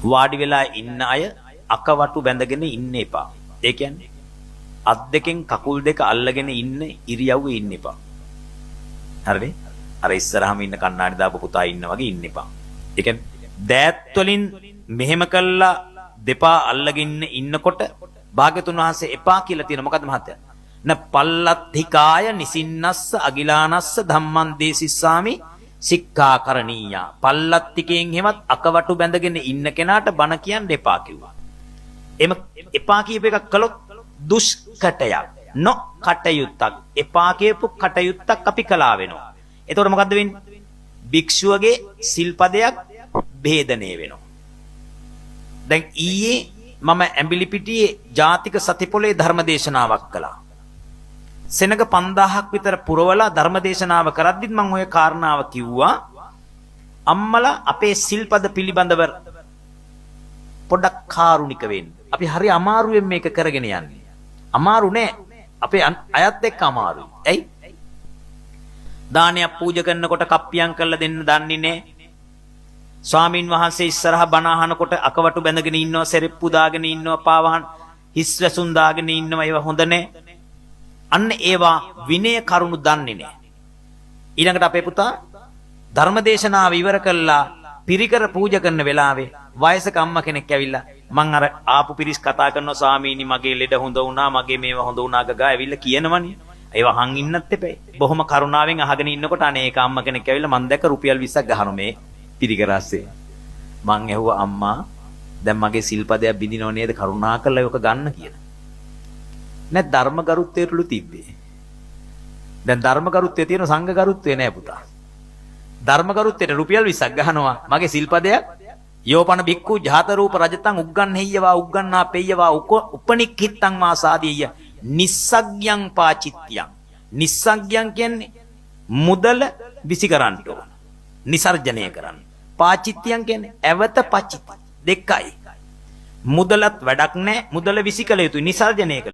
වාඩි වෙලා ඉන්න අය අකවටු බැඳගෙන ඉන්න එපා. ඒ කියන්නේ අත් දෙකෙන් කකුල් දෙක අල්ලගෙන ඉන්න ඉරියව්වේ ඉන්න එපා. හරිනේ? අර ඉස්සරහම ඉන්න කණ්ණාඩි දාපු පුතා ඉන්න වගේ ඉන්න එපා. ඒ කියන්නේ දෑත් වලින් මෙහෙම කළා දෙපා අල්ලගෙන ඉන්නකොට භාග්‍යතුන් වහන්සේ එපා කියලා තියෙන මොකද්ද මහත්තයා? න පල්ලත්තිකාය නිසින්නස්ස අගිලානස්ස ධම්මං දේසිස්සාමි සික්ඛාකරණීයා. පල්ලත්තිකයෙන් හැමත් අකවටු බැඳගෙන ඉන්න කෙනාට බණ කියන්න එපා කිව්වා. එම එපා කියප එකක් කළොත් දුෂ්කටයක් නොකටයුත්තක් එපා කියපු කටයුත්තක් අපි කළා වෙනවා. එතකොට මොකද්ද වෙන්නේ? භික්ෂුවගේ සිල්පදයක් භේදනය වෙනවා. දැන් ඊයේ මම ඇඹිලිපිටියේ ජාතික සතිපොලේ ධර්මදේශනාවක් කළා. සෙනග 5000ක් විතර පුරවලා ධර්මදේශනාව කරද්දිත් මම ওই කාරණාව කිව්වා. අම්මලා අපේ සිල්පද පිළිබඳව පොඩ්ඩක් කාරුණික වෙන්න. අපි හරි අමාරුවෙන් මේක කරගෙන යන්නේ. අමාරු නෑ. අපේ අයත් එක්ක අමාරුයි. ඇයි? දානයක් පූජා කරනකොට කප්පියම් කරලා දෙන්න දන්නේ නෑ. ස්වාමින් වහන්සේ ඉස්සරහ බණ අහනකොට අකවටු බැඳගෙන ඉන්නවා, සෙරෙප්පු දාගෙන ඉන්නවා, පාවහන් හිස් වැසුන් දාගෙන ඉන්නවා. ඒවා හොඳ නෑ. අන්න ඒවා විනය කරුණු දන්නේ නෑ. ඊළඟට අපේ පුතා ධර්මදේශනාව ඉවර කළා පිරිකර පූජා කරන වෙලාවේ වයසක අම්මා කෙනෙක් ඇවිල්ලා මං අර ආපු පිරිස් කතා කරනවා ස්වාමීනි මගේ ලෙඩ හොඳ වුණා, මගේ මේවා හොඳ වුණා ගගා ඇවිල්ලා කියනවනේ. ඒවා අහන් ඉන්නත් එපේ. බොහොම කරුණාවෙන් අහගෙන ඉන්නකොට අනේ ඒක අම්මා කෙනෙක් ඇවිල්ලා මං දැක්ක රුපියල් 20ක් ගහනවා මේ පිරිකරස්සේ. මං ඇහුවා අම්මා දැන් මගේ සිල්පදයක් බින්දිනව නේද කරුණාකරලා ඔක ගන්න කියලා. නෑ ධර්මගරුත්වයටලු තිබ්බේ. දැන් ධර්මගරුත්වයේ තියෙන සංඝගරුත්වය නෑ පුතා. ධර්මගරුත්වයට රුපියල් 20ක් ගහනවා මගේ සිල්පදයක් යෝපන බික්කු ජාත රූප රජතං උග්ගන්හෙය්‍යවා උග්ගන්නා පෙය්‍යවා උපනික්ඛිත්තං මා සාදීය නිස්සග්යං පාචිත්‍යං. නිස්සග්යං කියන්නේ මුදල විසි කරන්න ඕන. නිසර්ජනය කරන්න. පාචිත්‍යං කියන්නේ ඇවත පචිත දෙකයි. මුදලත් වැඩක් නැහැ. මුදල විසි කළ යුතුයි නිසර්ජනය කළ